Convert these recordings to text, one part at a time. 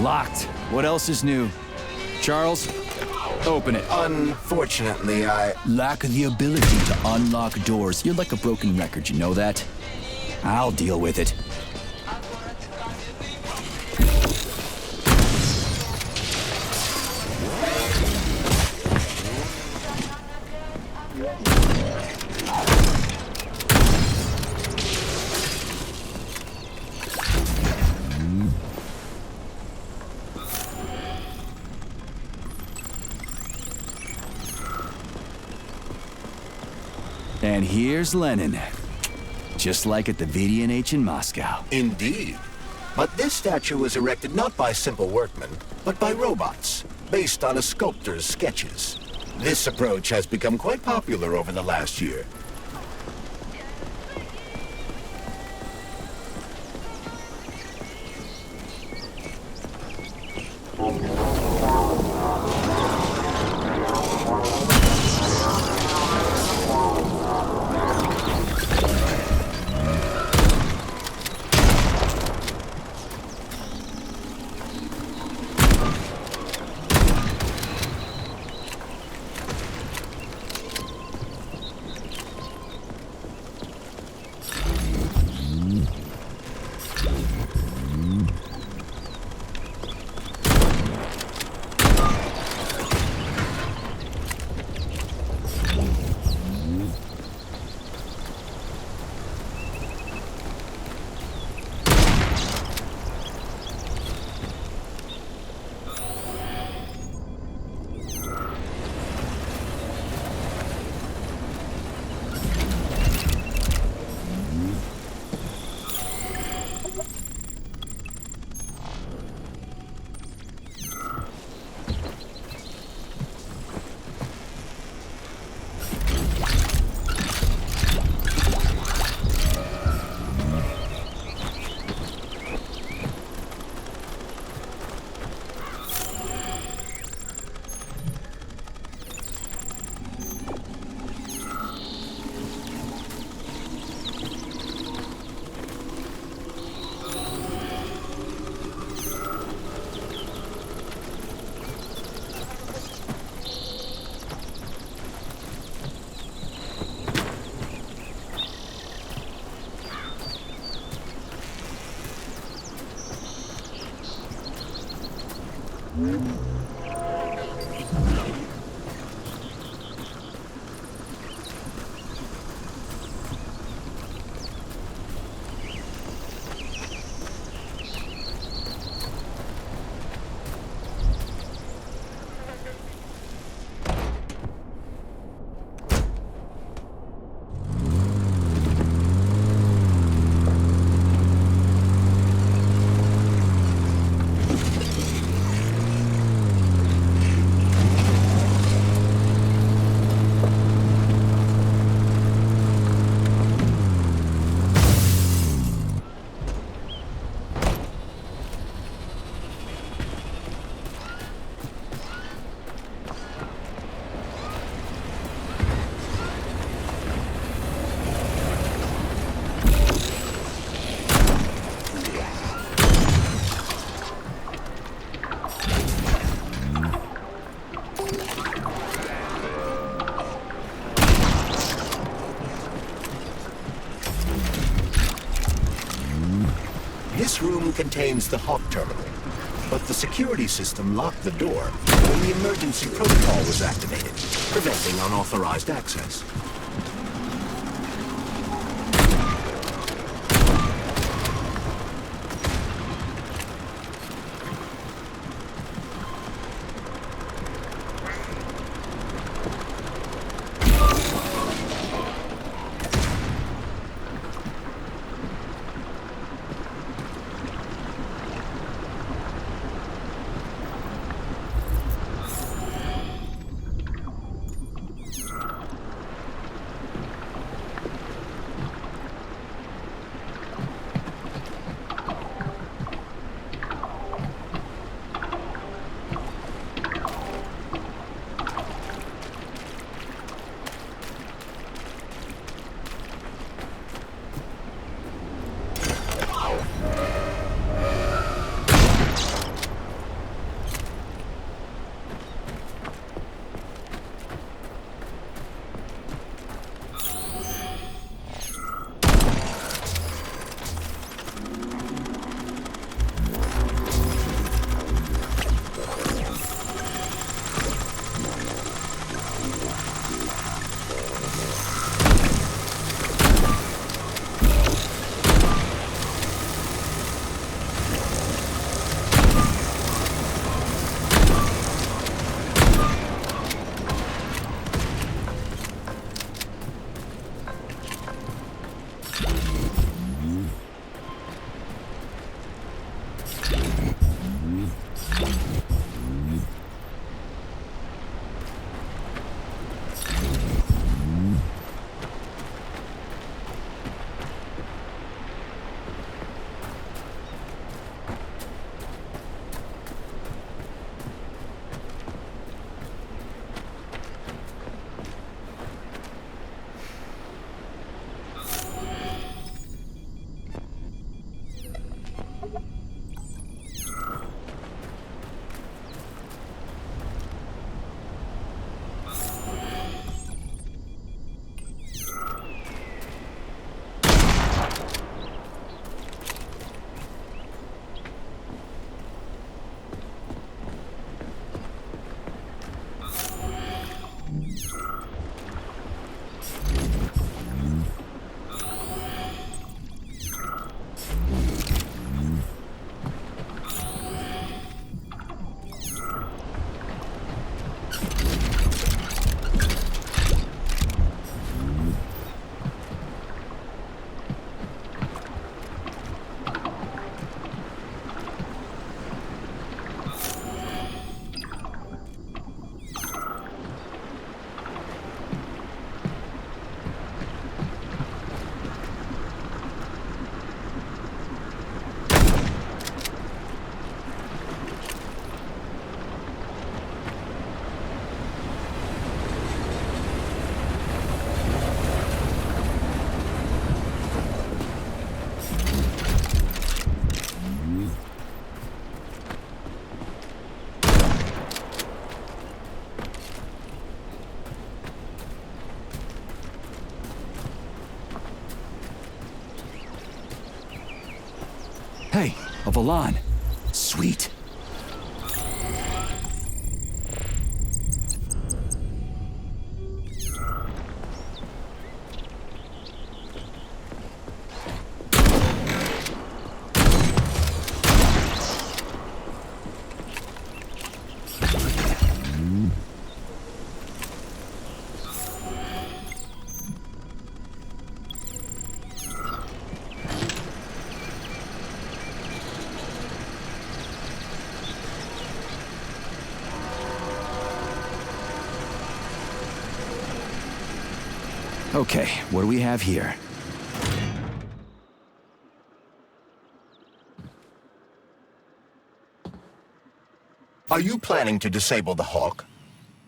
Locked. What else is new? Charles, open it. Unfortunately, I... Lack the ability to unlock doors. You're like a broken record, you know that? I'll deal with it. And here's Lenin. Just like at the VDNH in Moscow. Indeed. But this statue was erected not by simple workmen, but by robots, based on a sculptor's sketches. This approach has become quite popular over the last year. This room contains the Hawk terminal, but the security system locked the door when the emergency protocol was activated, preventing unauthorized access. Hey, a Valan. Sweet. Okay, what do we have here? Are you planning to disable the Hawk?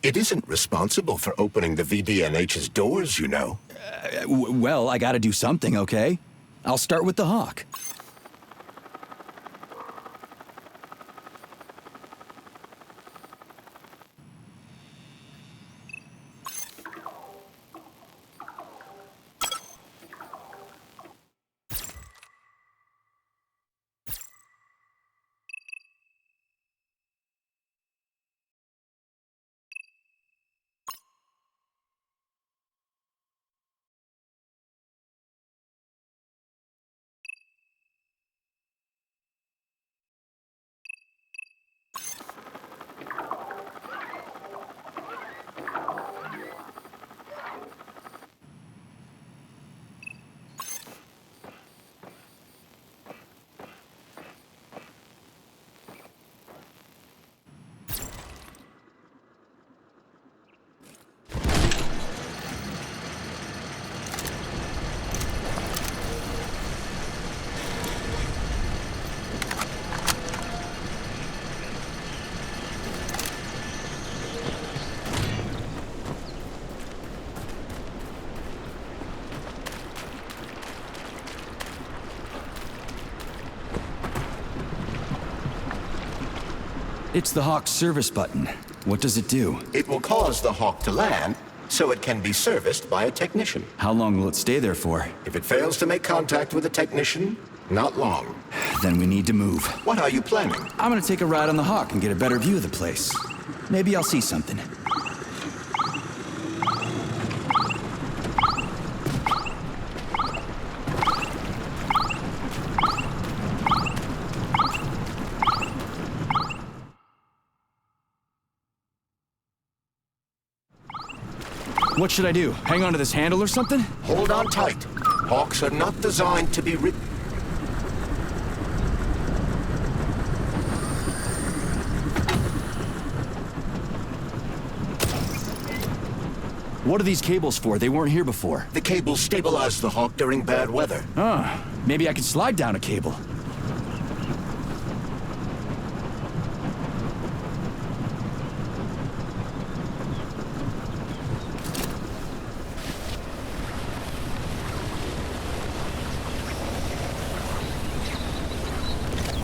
It isn't responsible for opening the VDNH's doors, you know. Well, I gotta do something, okay? I'll start with the Hawk. It's the Hawk's service button. What does it do? It will cause the Hawk to land, so it can be serviced by a technician. How long will it stay there for? If it fails to make contact with a technician, not long. Then we need to move. What are you planning? I'm gonna take a ride on the Hawk and get a better view of the place. Maybe I'll see something. What should I do? Hang on to this handle or something? Hold on tight. Hawks are not designed to be ridden. What are these cables for? They weren't here before. The cables stabilize the Hawk during bad weather. Ah, maybe I could slide down a cable.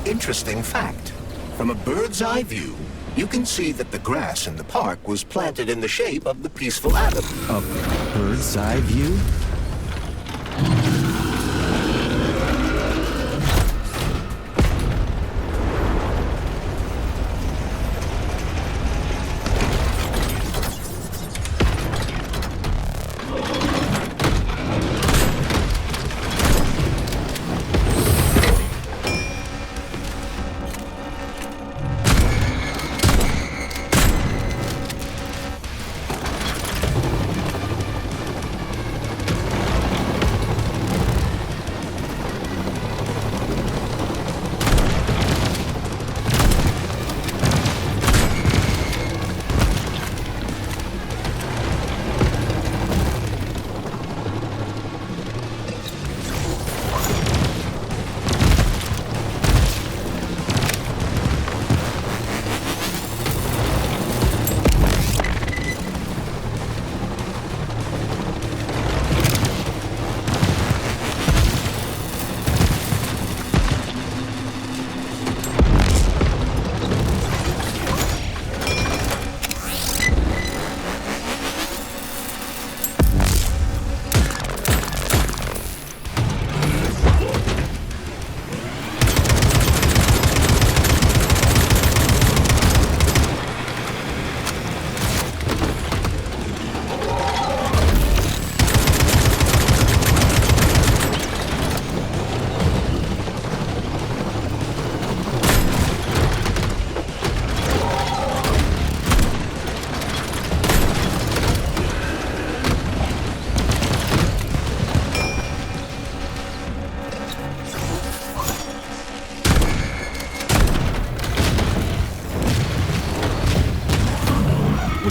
Interesting fact. From a bird's eye view, you can see that the grass in the park was planted in the shape of the peaceful atom. A bird's eye view?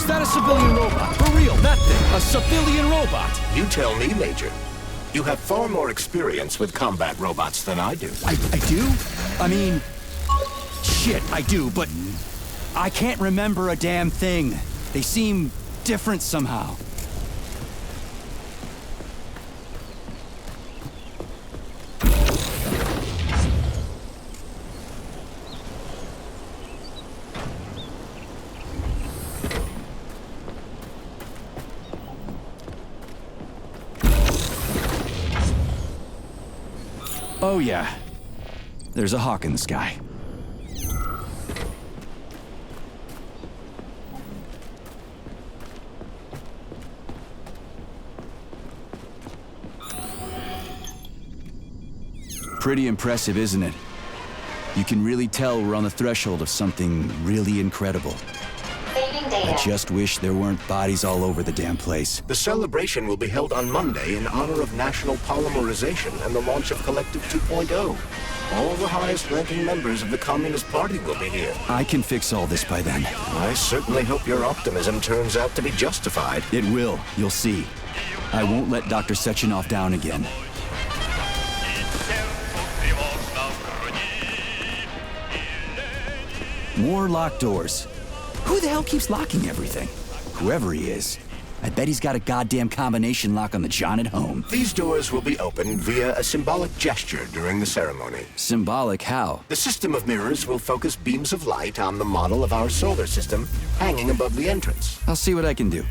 Was that a civilian robot? For real, that thing. A civilian robot. You tell me, Major. You have far more experience with combat robots than I do. I do? I mean... Shit, I do, but... I can't remember a damn thing. They seem different somehow. Oh yeah, there's a hawk in the sky. Pretty impressive, isn't it? You can really tell we're on the threshold of something really incredible. I just wish there weren't bodies all over the damn place. The celebration will be held on Monday in honor of National Polymerization and the launch of Collective 2.0. All the highest-ranking members of the Communist Party will be here. I can fix all this by then. I certainly hope your optimism turns out to be justified. It will, you'll see. I won't let Dr. Sechenov down again. More locked doors. Who the hell keeps locking everything? Whoever he is. I bet he's got a goddamn combination lock on the John at home. These doors will be opened via a symbolic gesture during the ceremony. Symbolic how? The system of mirrors will focus beams of light on the model of our solar system hanging above the entrance. I'll see what I can do.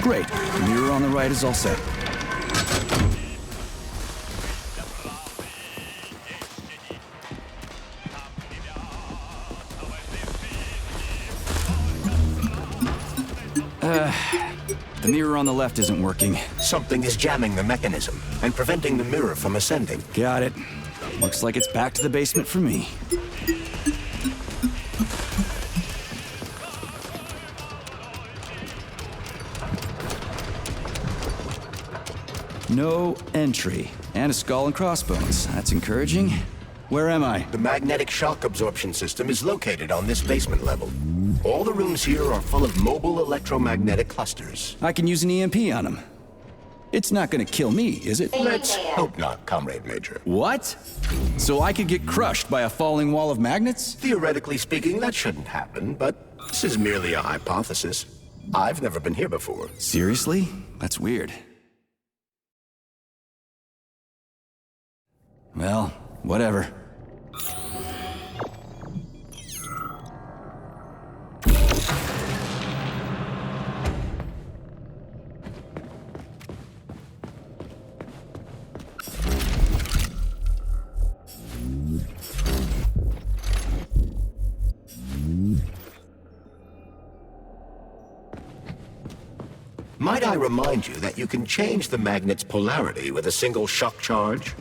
Great. The mirror on the right is all set. The mirror on the left isn't working. Something is jamming the mechanism and preventing the mirror from ascending. Got it. Looks like it's back to the basement for me. No entry. And a skull and crossbones. That's encouraging. Where am I? The magnetic shock absorption system is located on this basement level. All the rooms here are full of mobile electromagnetic clusters. I can use an EMP on them. It's not gonna kill me, is it? Let's hope not, Comrade Major. What? So I could get crushed by a falling wall of magnets? Theoretically speaking, that shouldn't happen, but this is merely a hypothesis. I've never been here before. Seriously? That's weird. Well, whatever. Might I remind you that you can change the magnet's polarity with a single shock charge?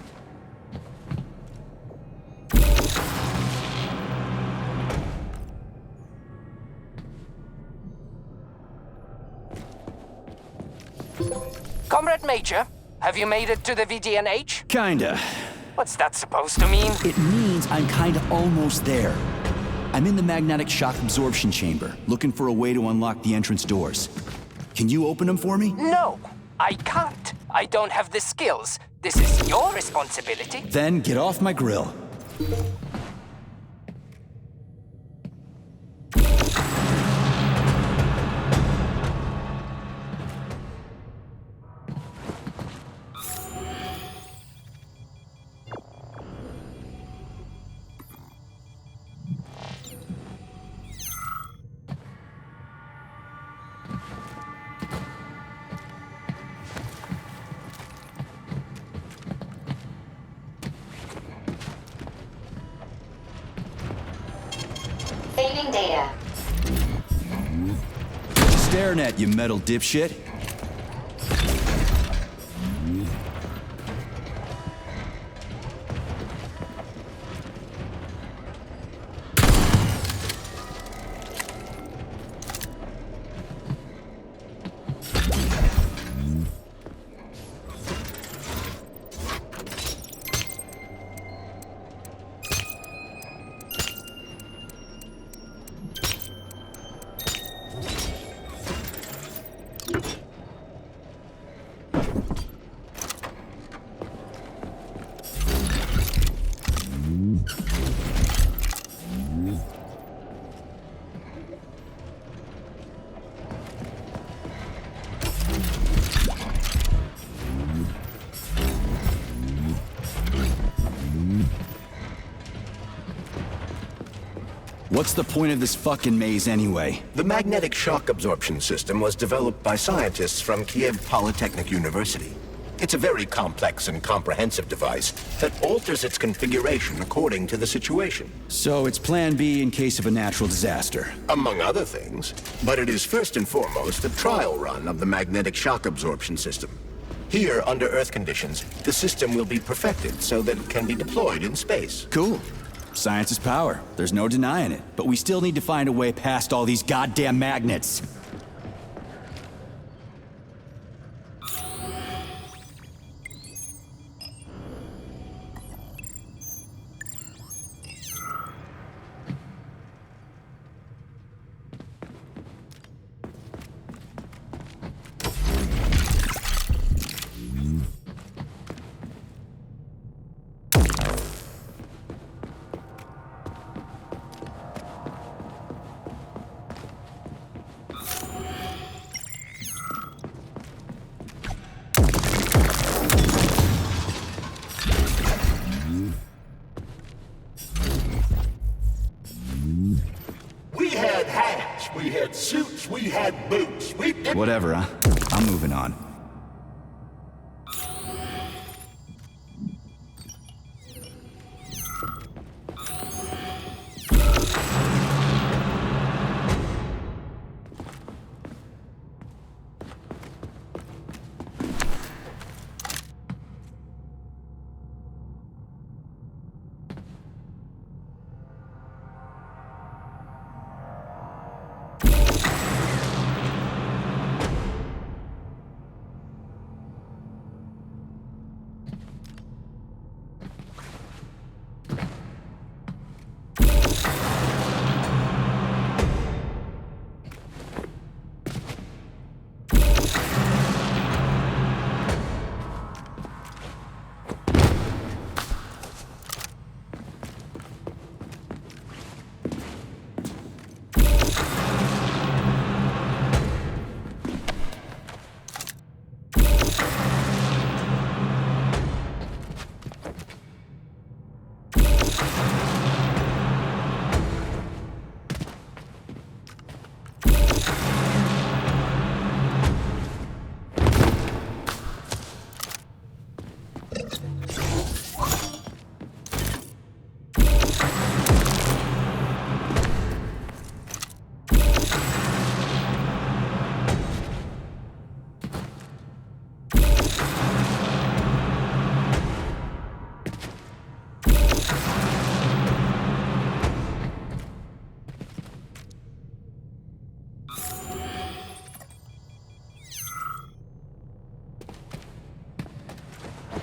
Comrade Major, have you made it to the VDNH? Kinda. What's that supposed to mean? It means I'm kinda almost there. I'm in the magnetic shock absorption chamber, looking for a way to unlock the entrance doors. Can you open them for me? No, I can't. I don't have the skills. This is your responsibility. Then get off my grill. Saving data. Staring at you, metal dipshit. What's the point of this fucking maze anyway? The magnetic shock absorption system was developed by scientists from Kiev Polytechnic University. It's a very complex and comprehensive device that alters its configuration according to the situation. So it's plan B in case of a natural disaster. Among other things. But it is first and foremost a trial run of the magnetic shock absorption system. Here, under Earth conditions, the system will be perfected so that it can be deployed in space. Cool. Science is power. There's no denying it. But we still need to find a way past all these goddamn magnets. We had hats, we had suits, we had boots, we did... Whatever, huh? I'm moving on.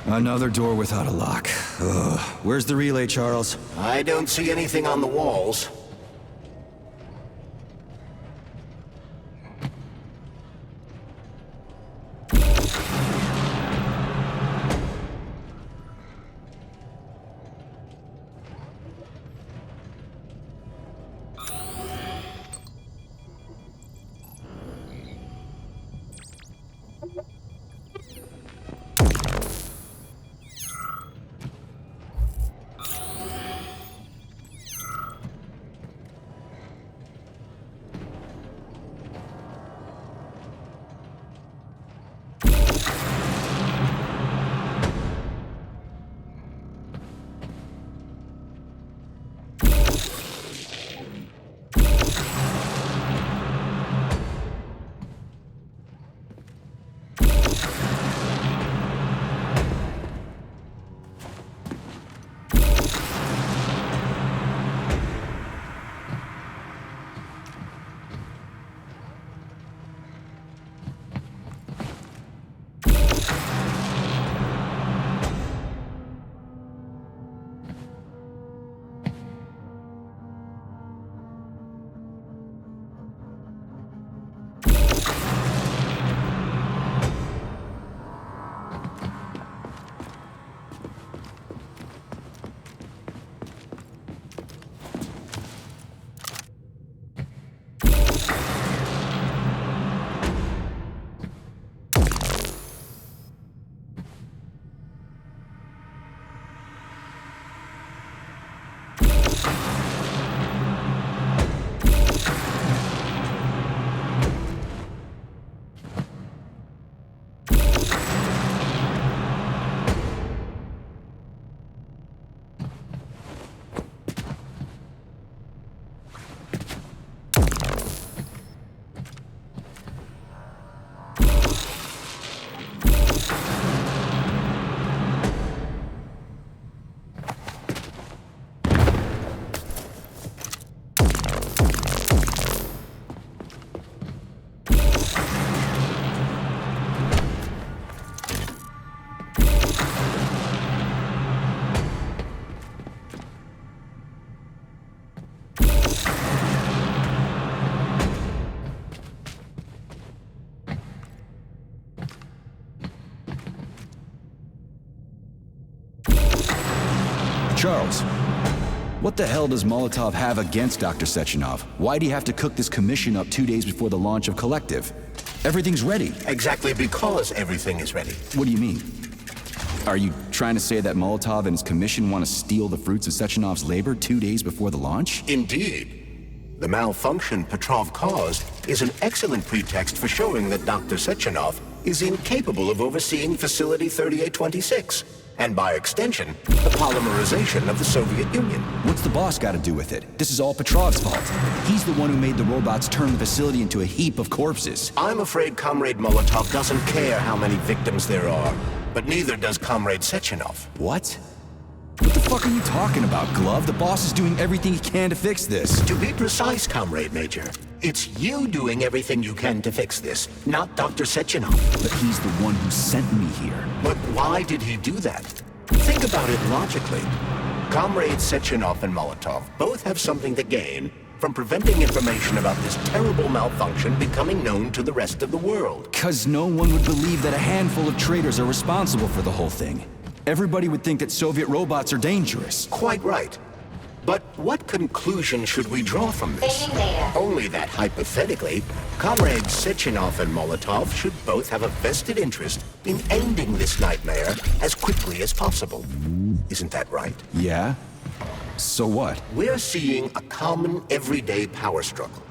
Another door without a lock. Ugh. Where's the relay, Charles? I don't see anything on the walls. Charles, what the hell does Molotov have against Dr. Sechenov? Why'd he have to cook this commission up 2 days before the launch of Collective? Everything's ready. Exactly because everything is ready. What do you mean? Are you trying to say that Molotov and his commission want to steal the fruits of Sechenov's labor 2 days before the launch? Indeed. The malfunction Petrov caused is an excellent pretext for showing that Dr. Sechenov is incapable of overseeing Facility 3826, and by extension, the polymerization of the Soviet Union. What's the boss got to do with it? This is all Petrov's fault. He's the one who made the robots turn the facility into a heap of corpses. I'm afraid Comrade Molotov doesn't care how many victims there are, but neither does Comrade Sechenov. What? What the fuck are you talking about, Glove? The boss is doing everything he can to fix this. To be precise, Comrade Major, it's you doing everything you can to fix this, not Dr. Sechenov. But he's the one who sent me here. But why did he do that? Think about it logically. Comrades Sechenov and Molotov both have something to gain from preventing information about this terrible malfunction becoming known to the rest of the world. 'Cause no one would believe that a handful of traitors are responsible for the whole thing. Everybody would think that Soviet robots are dangerous. Quite right. But what conclusion should we draw from this? Only that, hypothetically, Comrades Sechenov and Molotov should both have a vested interest in ending this nightmare as quickly as possible. Isn't that right? Yeah? So what? We're seeing a common, everyday power struggle.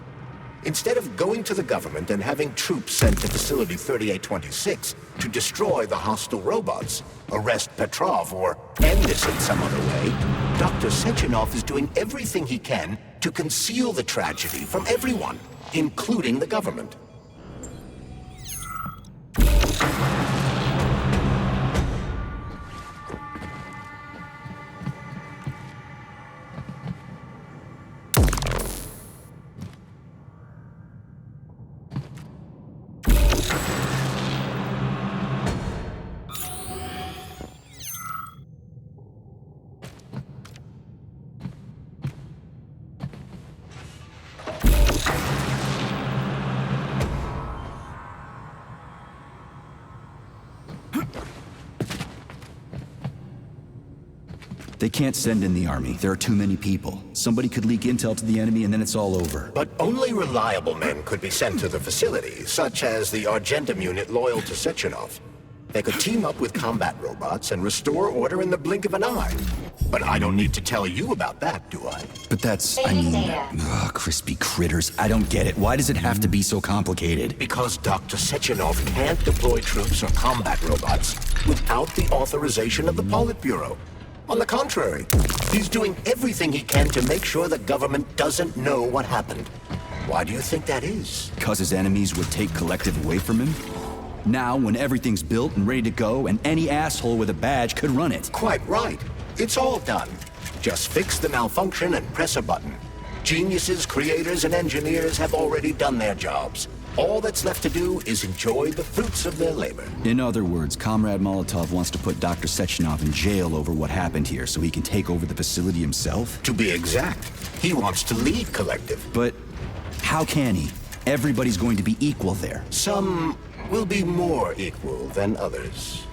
Instead of going to the government and having troops sent to Facility 3826 to destroy the hostile robots, arrest Petrov, or end this in some other way, Dr. Sechenov is doing everything he can to conceal the tragedy from everyone, including the government. They can't send in the army. There are too many people. Somebody could leak intel to the enemy and then it's all over. But only reliable men could be sent to the facility, such as the Argentum unit loyal to Sechenov. They could team up with combat robots and restore order in the blink of an eye. But I don't need to tell you about that, do I? But that's, I mean, crispy critters. I don't get it. Why does it have to be so complicated? Because Dr. Sechenov can't deploy troops or combat robots without the authorization of the Politburo. On the contrary, he's doing everything he can to make sure the government doesn't know what happened. Why do you think that is? 'Cause his enemies would take Collective away from him? Now, when everything's built and ready to go, and any asshole with a badge could run it. Quite right. It's all done. Just fix the malfunction and press a button. Geniuses, creators, and engineers have already done their jobs. All that's left to do is enjoy the fruits of their labor. In other words, Comrade Molotov wants to put Dr. Sechenov in jail over what happened here so he can take over the facility himself? To be exact, he wants to lead Collective. But how can he? Everybody's going to be equal there. Some will be more equal than others.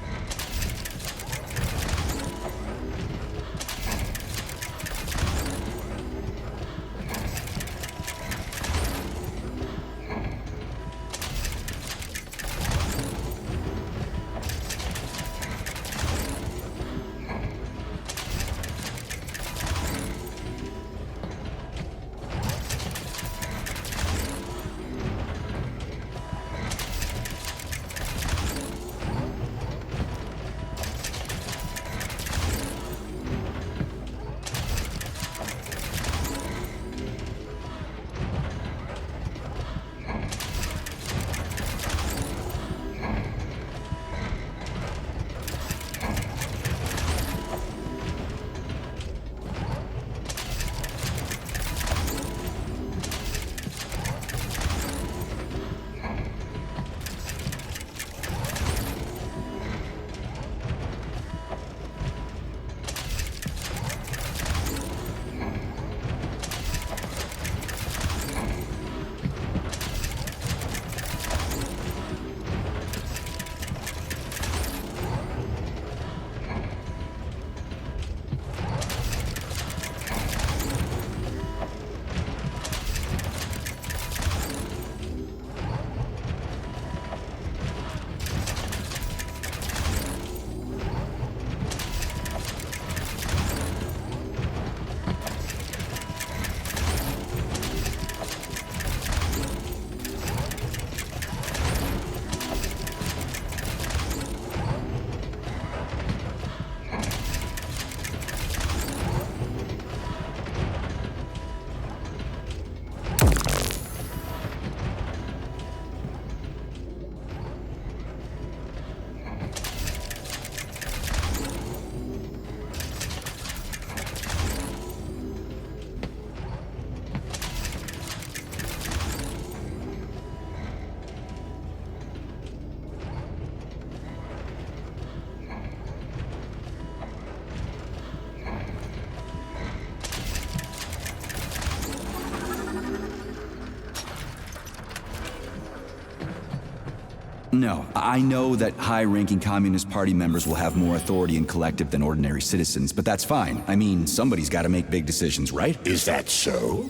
No, I know that high-ranking Communist Party members will have more authority in Collective than ordinary citizens, but that's fine. I mean, somebody's got to make big decisions, right? Is that so?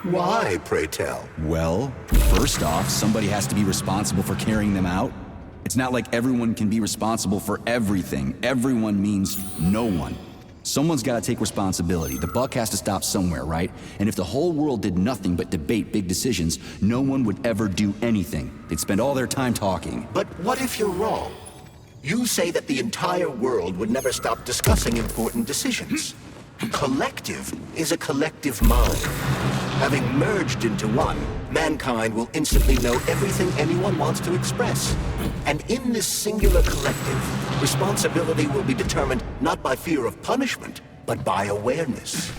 Why, pray tell? Well, first off, somebody has to be responsible for carrying them out. It's not like everyone can be responsible for everything. Everyone means no one. Someone's got to take responsibility. The buck has to stop somewhere, right? And if the whole world did nothing but debate big decisions, no one would ever do anything. They'd spend all their time talking. But what if you're wrong? You say that the entire world would never stop discussing important decisions. Collective is a collective mind. Having merged into one, mankind will instantly know everything anyone wants to express. And in this singular collective, responsibility will be determined not by fear of punishment, but by awareness.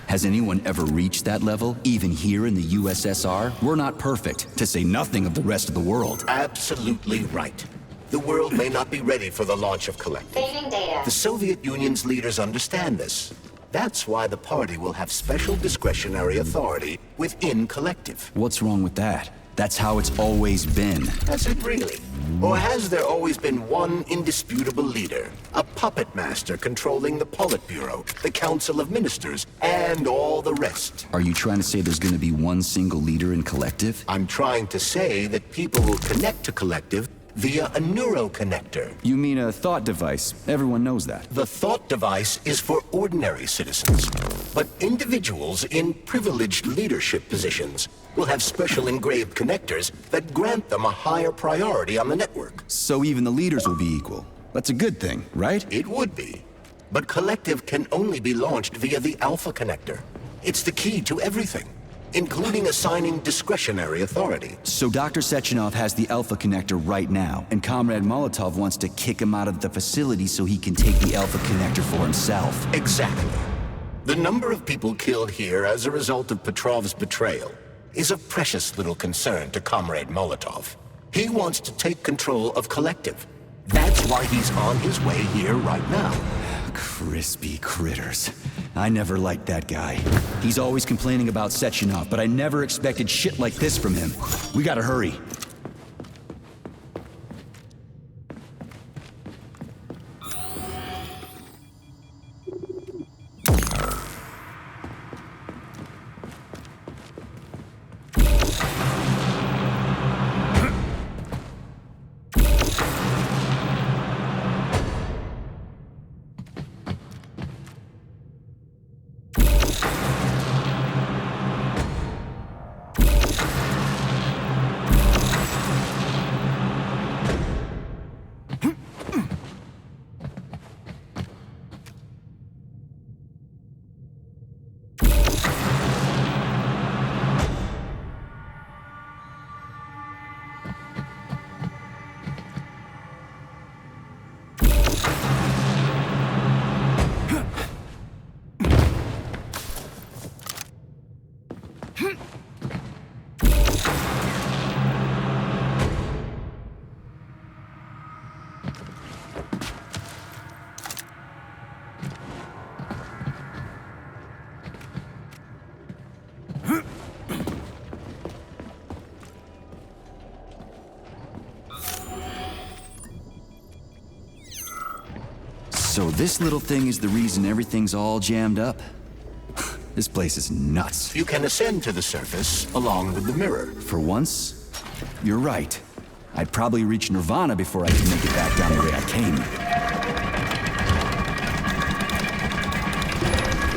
Has anyone ever reached that level, even here in the USSR? We're not perfect, to say nothing of the rest of the world. Absolutely right. The world may not be ready for the launch of Collective. Saving data. The Soviet Union's leaders understand this. That's why the party will have special discretionary authority within Collective. What's wrong with that? That's how it's always been. Has it really? Or has there always been one indisputable leader? A puppet master controlling the Politburo, the Council of Ministers, and all the rest? Are you trying to say there's going to be one single leader in Collective? I'm trying to say that people will connect to Collective via a neuroconnector. You mean a thought device. Everyone knows that. The thought device is for ordinary citizens, but individuals in privileged leadership positions will have special engraved connectors that grant them a higher priority on the network. So even the leaders will be equal. That's a good thing, right? It would be, but Collective can only be launched via the Alpha connector. It's the key to everything, including assigning discretionary authority. So Dr. Sechenov has the Alpha connector right now, and Comrade Molotov wants to kick him out of the facility so he can take the Alpha connector for himself. Exactly. The number of people killed here as a result of Petrov's betrayal is of precious little concern to Comrade Molotov. He wants to take control of Collective. That's why he's on his way here right now. Crispy critters. I never liked that guy. He's always complaining about Sechenov, but I never expected shit like this from him. We gotta hurry. So this little thing is the reason everything's all jammed up? This place is nuts. You can ascend to the surface along with the mirror. For once, you're right. I'd probably reach Nirvana before I can make it back down the way I came.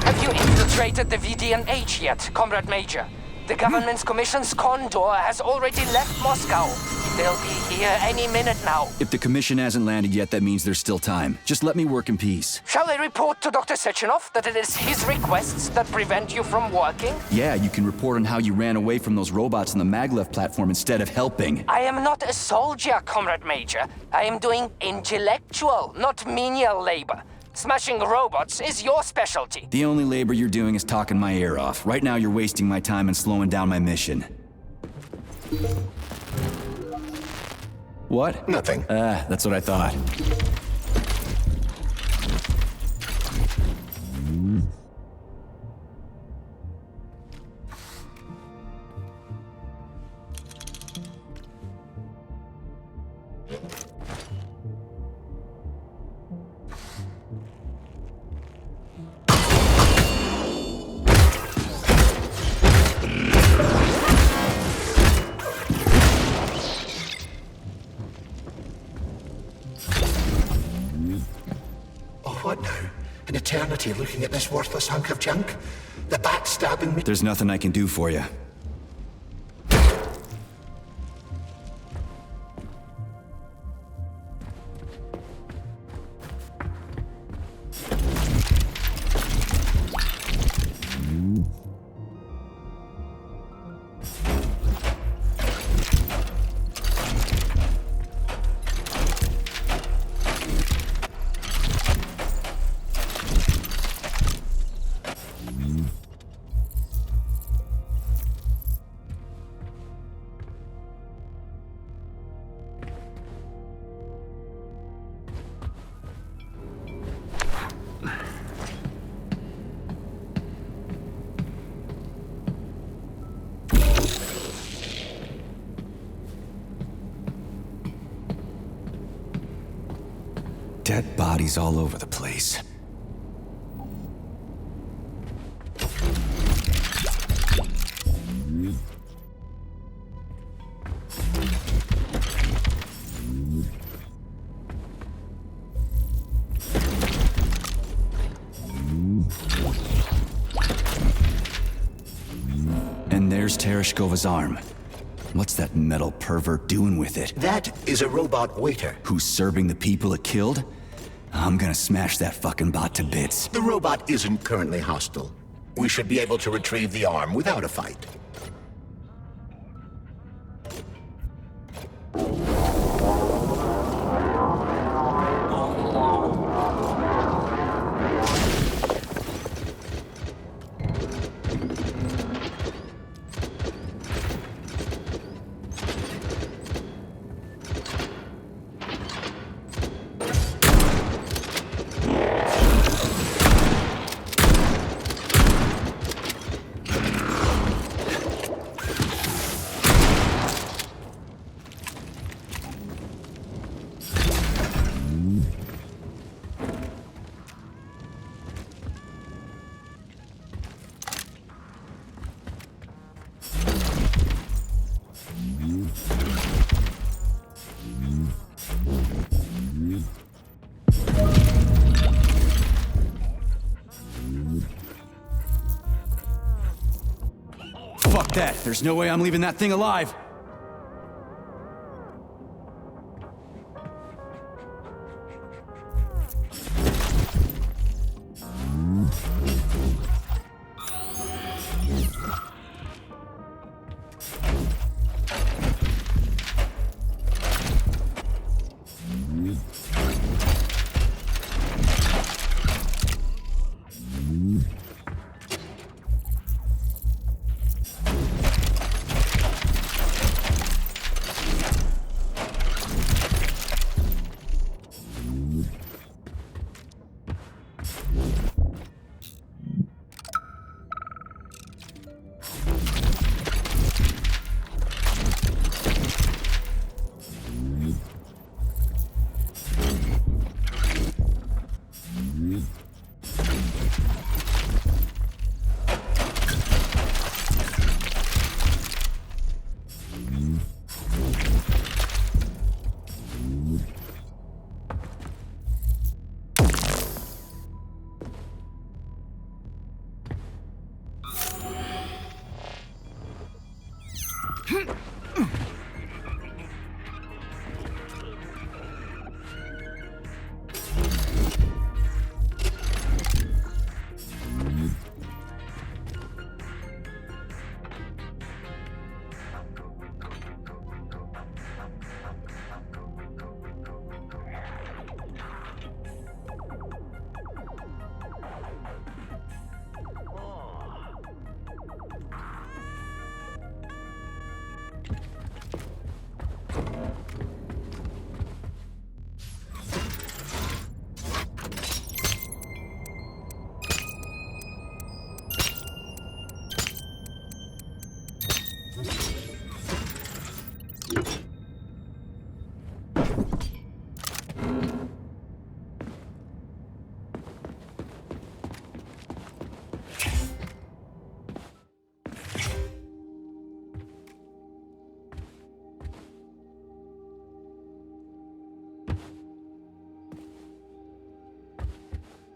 Have you infiltrated the VDNH yet, Comrade Major? The government's commission's Condor has already left Moscow. They'll be here any minute now. If the commission hasn't landed yet, that means there's still time. Just let me work in peace. Shall I report to Dr. Sechenov that it is his requests that prevent you from working? Yeah, you can report on how you ran away from those robots on the maglev platform instead of helping. I am not a soldier, Comrade Major. I am doing intellectual, not menial labor. Smashing robots is your specialty. The only labor you're doing is talking my ear off. Right now you're wasting my time and slowing down my mission. What? Nothing. That's what I thought. eternity looking at this worthless hunk of junk. The bat stabbing me. There's nothing I can do for you. Dead bodies all over the place. And there's Tereshkova's arm. What's that metal pervert doing with it? That is a robot waiter. Who's serving the people it killed? I'm gonna smash that fucking bot to bits. The robot isn't currently hostile. We should be able to retrieve the arm without a fight. Fuck that. There's no way I'm leaving that thing alive.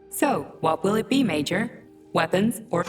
So, what will it be, Major? Weapons or...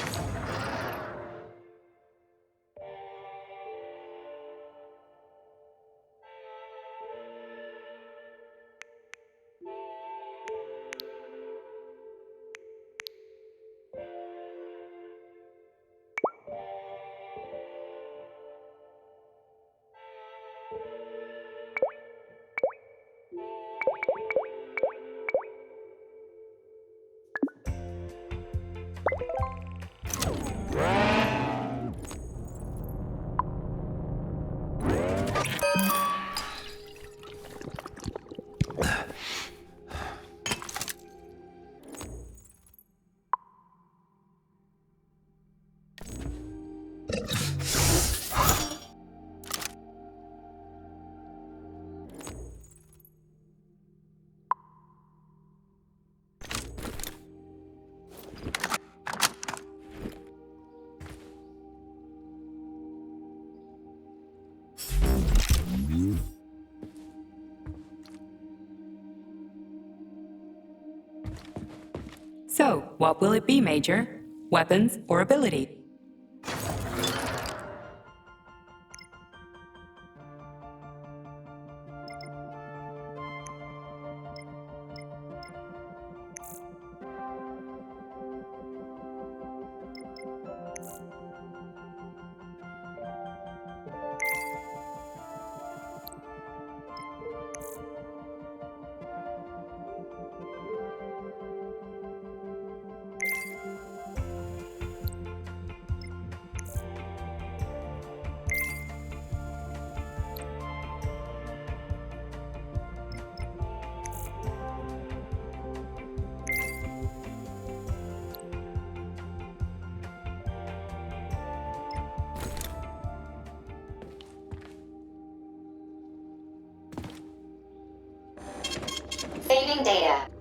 So, what will it be, Major? Weapons or ability? Saving data.